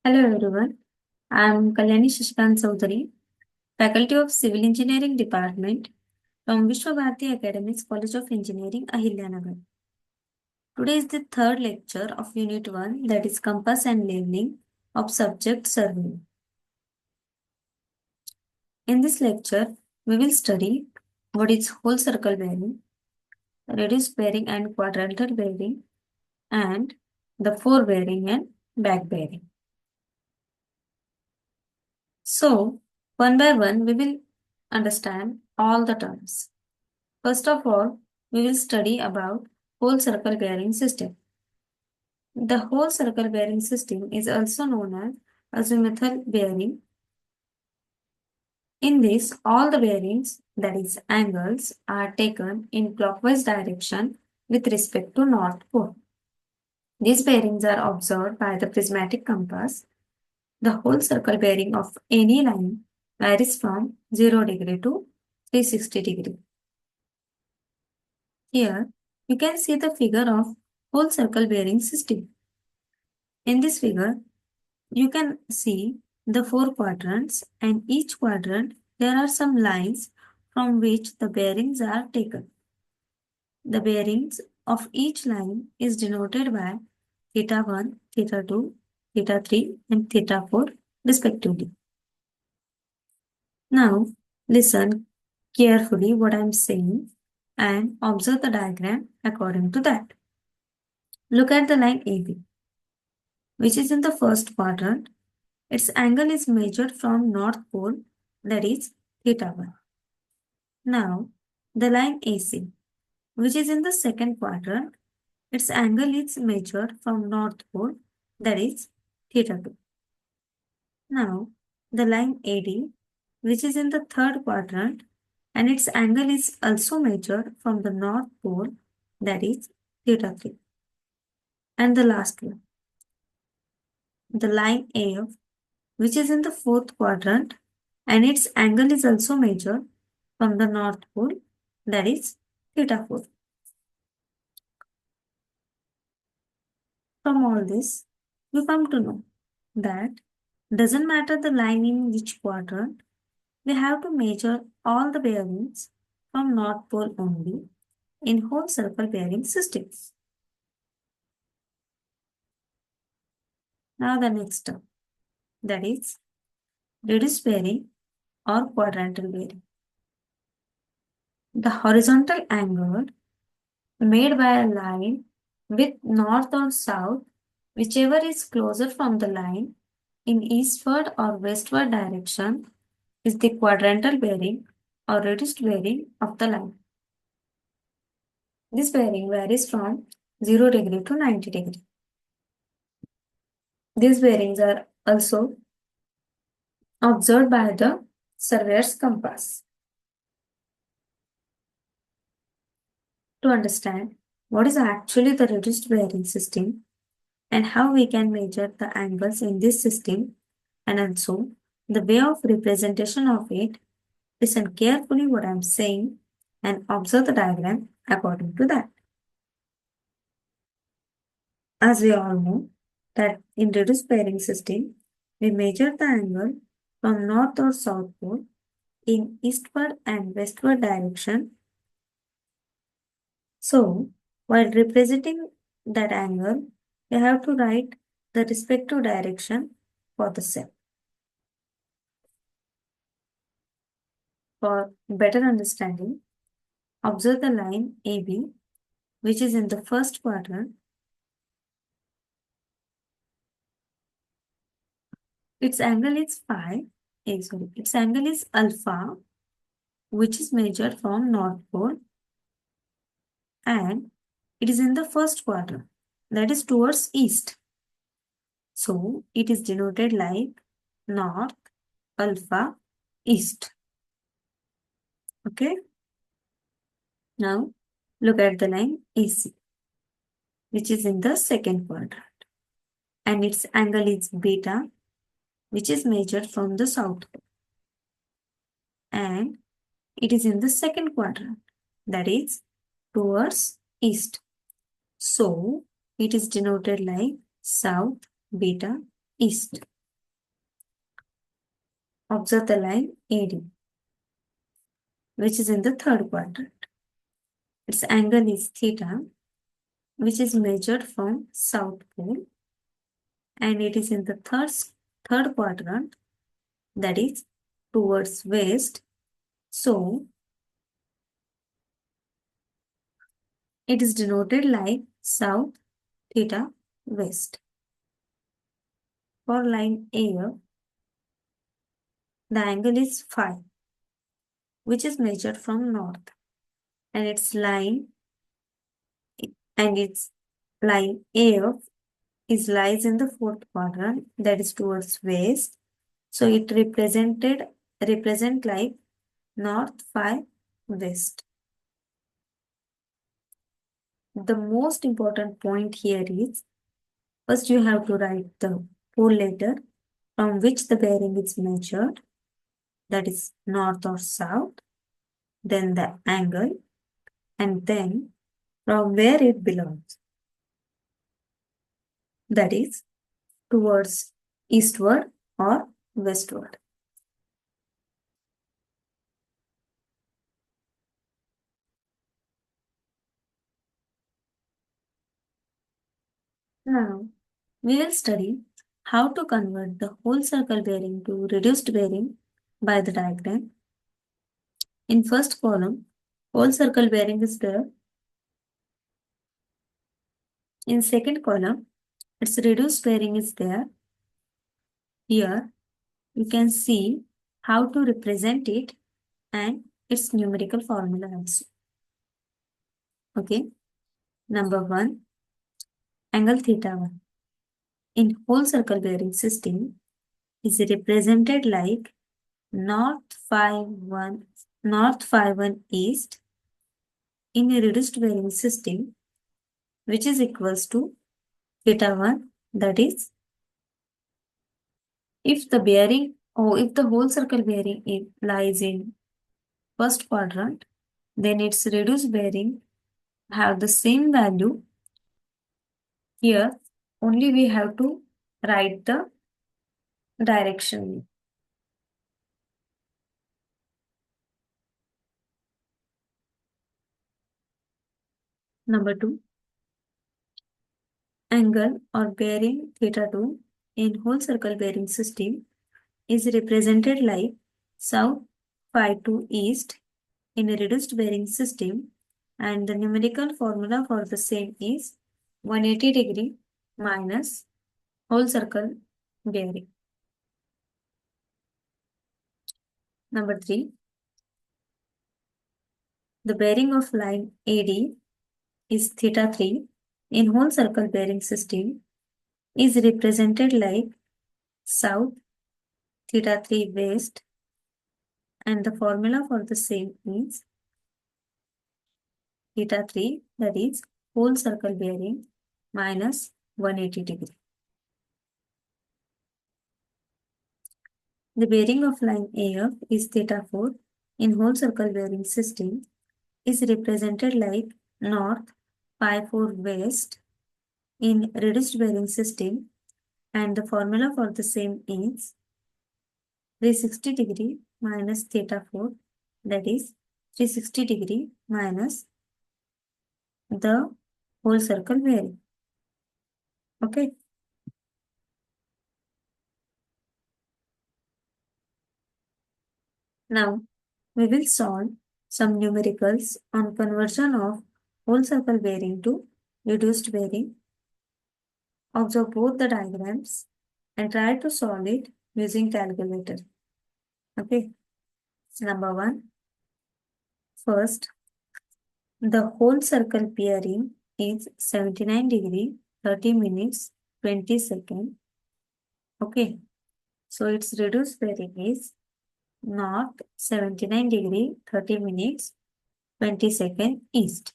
Hello everyone, I am Kalyani Shashikant Chaudhary, Faculty of Civil Engineering Department from Vishwabharati Academics College of Engineering, Ahilyanagar. Today is the third lecture of Unit 1, that is Compass and Leveling of Subject Survey. In this lecture, we will study what is whole circle bearing, reduced bearing and quadrantal bearing, and the fore bearing and back bearing. So, one by one, we will understand all the terms. First of all, we will study about whole circle bearing system. The whole circle bearing system is also known as azimuthal bearing. In this, all the bearings, that is angles, are taken in clockwise direction with respect to North Pole. These bearings are observed by the prismatic compass. The whole circle bearing of any line varies from 0 degree to 360 degree. Here, you can see the figure of whole circle bearing system. In this figure, you can see the four quadrants, and each quadrant there are some lines from which the bearings are taken. The bearings of each line is denoted by theta 1, theta 2, theta 3 and theta 4 respectively. Now listen carefully what I am saying and observe the diagram according to that. Look at the line AB, which is in the first quadrant. Its angle is measured from North Pole, that is theta 1. Now, the line AC, which is in the second quadrant, its angle is measured from North Pole, that is theta 2. Now, the line AD, which is in the third quadrant, and its angle is also measured from the North Pole, that is theta 3. And the last one, the line AF, which is in the fourth quadrant, and its angle is also measured from the North Pole, that is theta 4. From all this, we come to know that doesn't matter the line in which quadrant, we have to measure all the bearings from North Pole only in whole circle bearing systems. Now the next term, that is reduced bearing or quadrantal bearing. The horizontal angle made by a line with north or south, whichever is closer from the line in eastward or westward direction, is the quadrantal bearing or reduced bearing of the line. This bearing varies from 0 degree to 90 degree. These bearings are also observed by the surveyor's compass. To understand what is actually the reduced bearing system and how we can measure the angles in this system, and also the way of representation of it, listen carefully what I am saying and observe the diagram according to that. As we all know that in reduced bearing system, we measure the angle from north or south pole in eastward and westward direction. So, while representing that angle, we have to write the respective direction for the cell. For better understanding, observe the line AB, which is in the first quadrant. Its angle is its angle is alpha, which is measured from North Pole, and it is in the first quadrant, that is towards east. So it is denoted like north, alpha, east. Okay. Now look at the line AC, which is in the second quadrant, and its angle is beta, which is measured from the south pole, and it is in the second quadrant, that is towards east. So it is denoted like south, beta, east. Observe the line AD, which is in the third quadrant. Its angle is theta, which is measured from south pole, and it is in the third quadrant, that is towards west. So it is denoted like south theta west. For line AF, the angle is phi, which is measured from north, and its line AF is lies in the fourth quadrant, that is towards west. So it represent like north phi west. The most important point here is, first you have to write the pole letter from which the bearing is measured, that is north or south, then the angle, and then from where it belongs, that is towards eastward or westward. Now, we will study how to convert the whole circle bearing to reduced bearing by the diagram. In first column, whole circle bearing is there. In second column, its reduced bearing is there. Here, you can see how to represent it and its numerical formula also. Okay. Number 1, angle theta 1 in whole circle bearing system is represented like north phi 1 east in a reduced bearing system, which is equals to theta 1, that is if the bearing or if the whole circle bearing lies in first quadrant, then its reduced bearing have the same value. Here only we have to write the direction. Number 2, angle or bearing theta 2 in whole circle bearing system is represented like south phi 2 east in a reduced bearing system, and the numerical formula for the same is 180 degree minus whole circle bearing. Number 3, the bearing of line AD is theta 3 in whole circle bearing system is represented like south theta 3 west, and the formula for the same is theta 3, that is whole circle bearing minus 180 degree. The bearing of line AF is theta 4 in whole circle bearing system is represented like north phi 4 west in reduced bearing system, and the formula for the same is 360 degree minus theta 4, that is 360 degree minus the whole circle bearing. Okay. Now we will solve some numericals on conversion of whole circle bearing to reduced bearing. Observe both the diagrams and try to solve it using calculator. Okay. Number 1. First, the whole circle bearing is 79 degree, 30 minutes, 20 seconds. Okay. So its reduced bearing is north 79 degree, 30 minutes, 20 seconds east,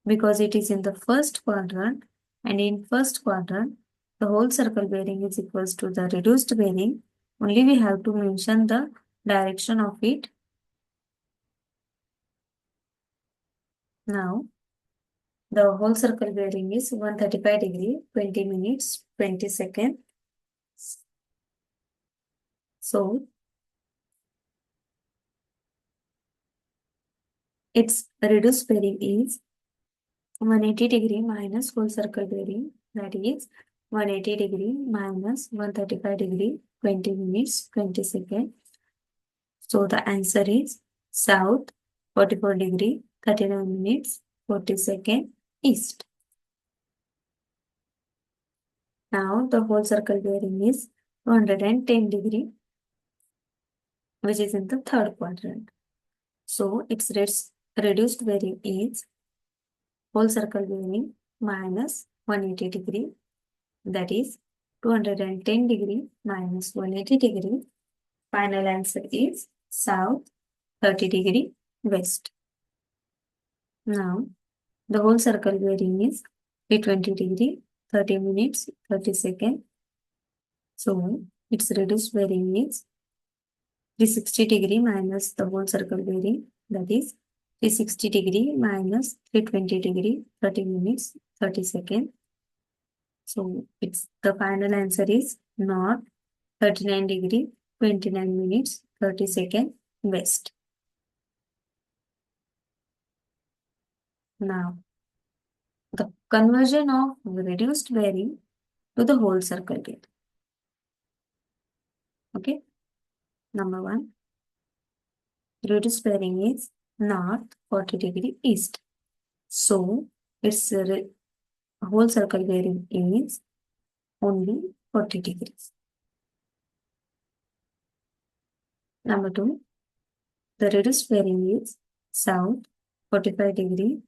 because it is in the first quadrant, and in first quadrant the whole circle bearing is equals to the reduced bearing. Only we have to mention the direction of it. Now the whole circle bearing is 135 degree, 20 minutes, 20 seconds. So its reduced bearing is 180 degree minus whole circle bearing, that is 180 degree minus 135 degree, 20 minutes, 20 seconds. So the answer is south, 44 degree, 39 minutes, 40 seconds, east. Now the whole circle bearing is 210 degree, which is in the third quadrant. So its reduced bearing is whole circle bearing minus 180 degree, that is 210 degree minus 180 degree. Final answer is south, 30 degree, west. Now the whole circle bearing is 320 degree, 30 minutes, 30 seconds. So its reduced bearing is 360 degree minus the whole circle bearing, that is 360 degree minus 320 degree, 30 minutes, 30 seconds. So it's the final answer is north, 39 degree, 29 minutes, 30 seconds, west. Now the conversion of reduced bearing to the whole circle bearing. Okay. Number one, reduced bearing is north, 40 degree east. So its whole circle bearing is only 40 degrees. Number two, the reduced bearing is south, 45 degree,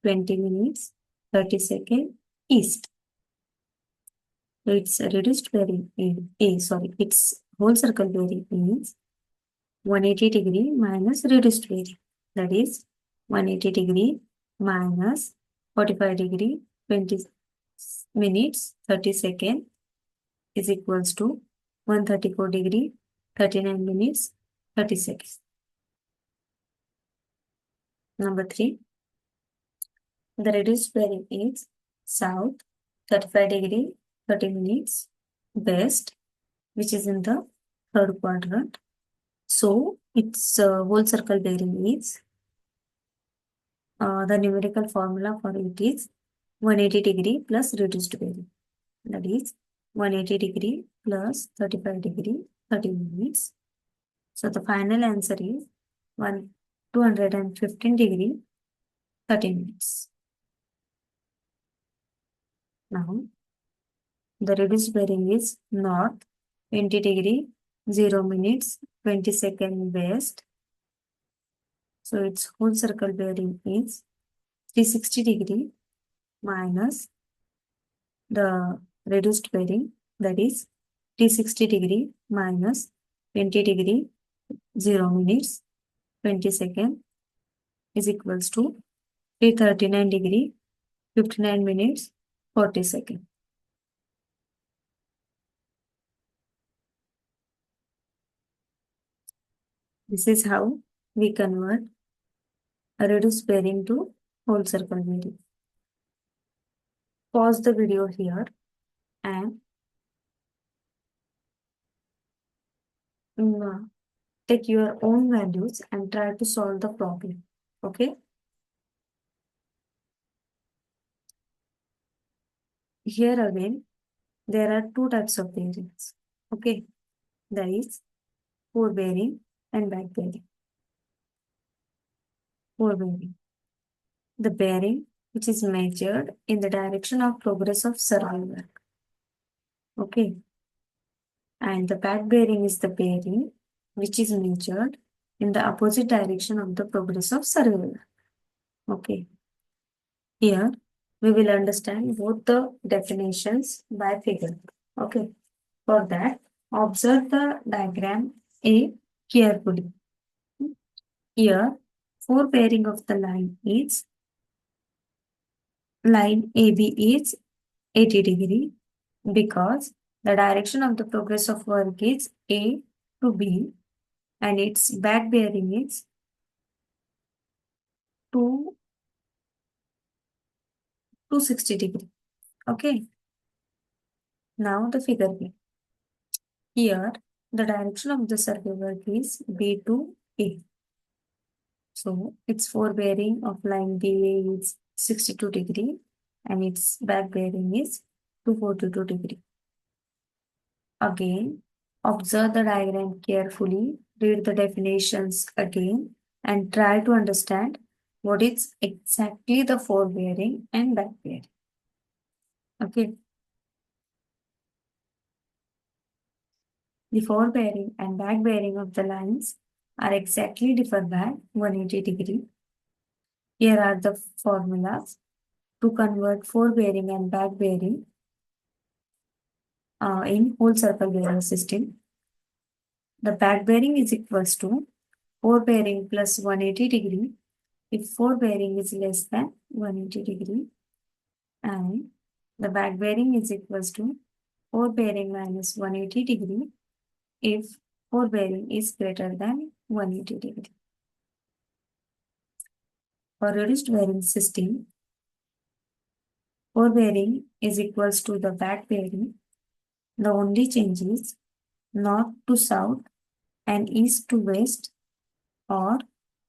20 minutes, 30 seconds, east. So its reduced bearing its whole circle bearing is 180 degree minus reduced bearing. That is 180 degree minus 45 degree, 20 minutes, 30 seconds is equals to 134 degree, 39 minutes, 30 seconds. Number three, the reduced bearing is south, 35 degree, 30 minutes, west, which is in the third quadrant. So its whole circle bearing is, the numerical formula for it is 180 degree plus reduced bearing. That is 180 degree plus 35 degree, 30 minutes. So the final answer is 215 degree, 30 minutes. Now, the reduced bearing is north, 20 degree, 0 minutes, 20 second west. So its whole circle bearing is 360 degree minus the reduced bearing, that is 360 degree minus 20 degree, 0 minutes, 20 second is equals to 339 degree, 59 minutes, 40 seconds. This is how we convert a reduced bearing to whole circle bearing. Pause the video here and take your own values and try to solve the problem. Okay. Here again, there are two types of bearings. Okay. That is fore bearing and back bearing. Fore bearing. The bearing which is measured in the direction of progress of survey work. Okay. And the back bearing is the bearing which is measured in the opposite direction of the progress of survey work. Okay. Here we will understand both the definitions by figure. Okay. For that, observe the diagram A carefully. Here, fore bearing of the line is, line AB is 80 degree because the direction of the progress of work is A to B and its back bearing is 260 degree. Okay. Now the figure B. Here, the direction of the survey work is B to A. So its forebearing of line BA is 62 degree and its back bearing is 242 degree. Again, observe the diagram carefully, read the definitions again, and try to understand what is exactly the forebearing and back bearing. Okay. The forebearing and back bearing of the lines are exactly different by 180 degree. Here are the formulas to convert forebearing and back bearing in whole circle bearing system. The back bearing is equals to forebearing plus 180 degree if forebearing is less than 180 degree, and the back bearing is equals to forebearing minus 180 degree if forebearing is greater than 180 degree. For reduced bearing system, forebearing is equals to the back bearing. The only change is north to south and east to west, or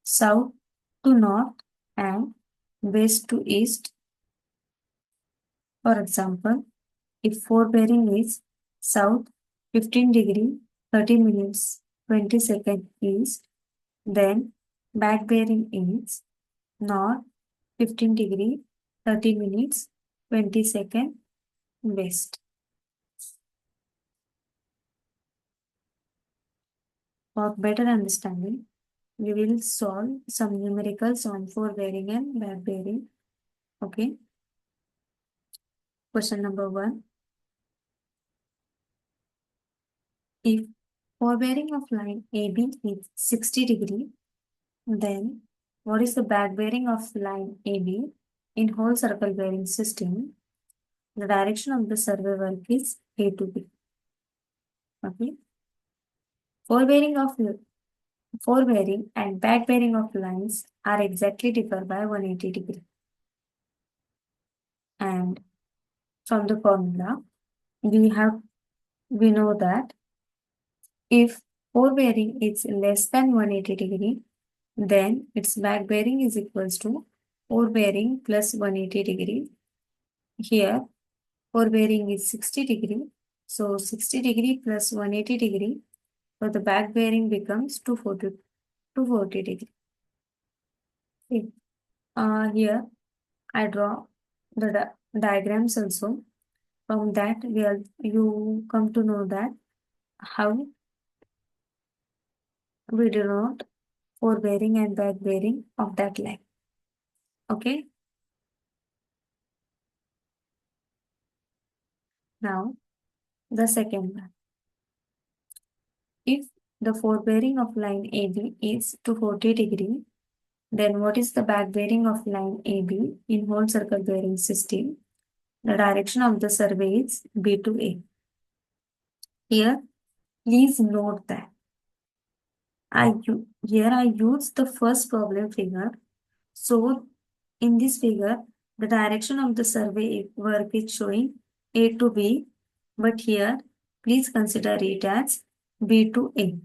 south to north and west to east. For example, if forebearing is south 15 degree 30 minutes 20 seconds east, then back bearing is north 15 degree 30 minutes 20 seconds west. For better understanding, we will solve some numericals on forebearing and back bearing. Okay. Question number 1. If forebearing of line AB is 60 degree, then what is the back bearing of line AB in whole circle bearing system? The direction of the survey work is A to B. Okay. Forebearing and back bearing of lines are exactly differ by 180 degree. And from the formula, we know that if forebearing is less than 180 degree, then its back bearing is equals to forebearing plus 180 degree. Here, forebearing is 60 degree. So 60 degree plus 180 degree. So the back bearing becomes 240 degree. Okay. Here, I draw the diagrams also. From that, you come to know that how we denote forebearing and back bearing of that line. Okay. Now, the second one. If the forebearing of line AB is 240 degree, then what is the back bearing of line AB in whole circle bearing system? The direction of the survey is B to A. Here, please note that here I use the first problem figure. So in this figure, the direction of the survey work is showing A to B, but here please consider it as B to A.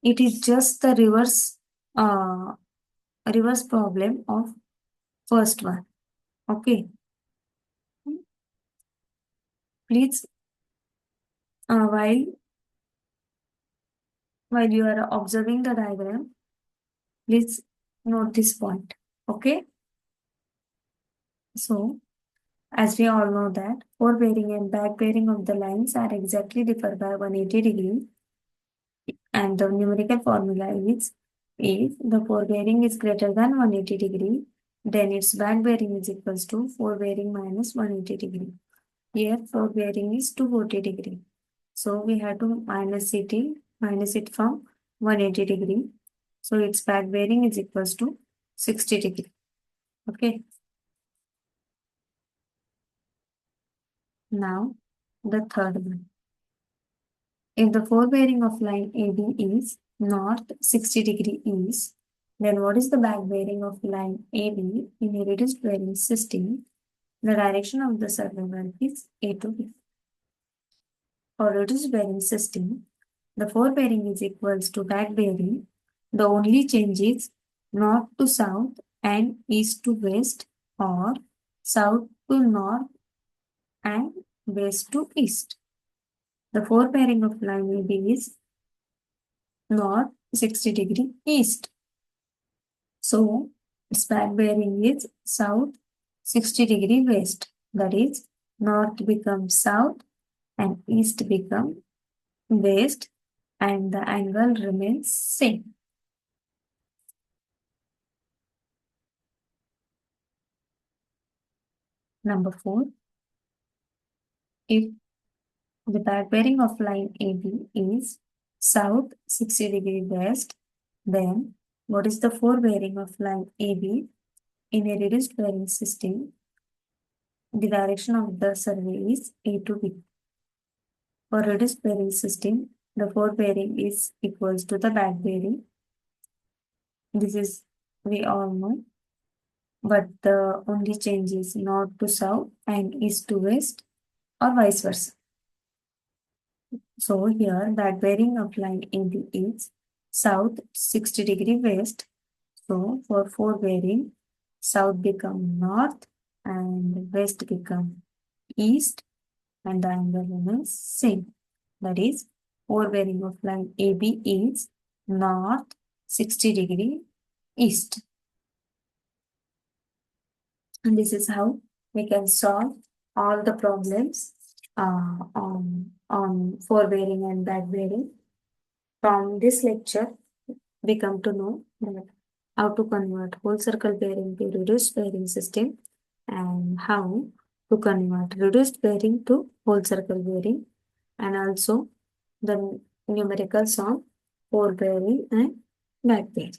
It is just the reverse problem of first one. Okay. Please, while you are observing the diagram, please note this point. Okay. So, as we all know that forebearing and back bearing of the lines are exactly differ by 180 degree, and the numerical formula is if the forebearing is greater than 180 degree, then its back bearing is equals to forebearing minus 180 degree. Here forebearing is 240 degree. So we have to minus it from 180 degree. So its back bearing is equals to 60 degree. Okay. Now the third one. If the forebearing of line AB is north 60 degree east, then what is the back bearing of line AB in a reduced bearing system? The direction of the survey work is A to B. For reduced bearing system, the forebearing is equals to back bearing. The only change is north to south and east to west, or south to north and west to east. The forepairing of line AB is north 60 degree east. So its back bearing is south 60 degree west. That is, north becomes south and east becomes west, and the angle remains same. Number 4, if the back bearing of line AB is south 60 degree west, then what is the forebearing of line AB? In a reduced bearing system, the direction of the survey is A to B. For reduced bearing system, the forebearing is equals to the back bearing. This is we all know, but the only change is north to south and east to west, or vice versa. So here that bearing of line AB is south 60 degree west. So for forebearing, south become north and west become east, and the angle remains same. That is, forebearing of line AB is north 60 degree east. And this is how we can solve all the problems on forebearing and back bearing. From this lecture, we come to know that how to convert whole circle bearing to reduced bearing system, and how to convert reduced bearing to whole circle bearing, and also the numericals on forebearing and back bearing.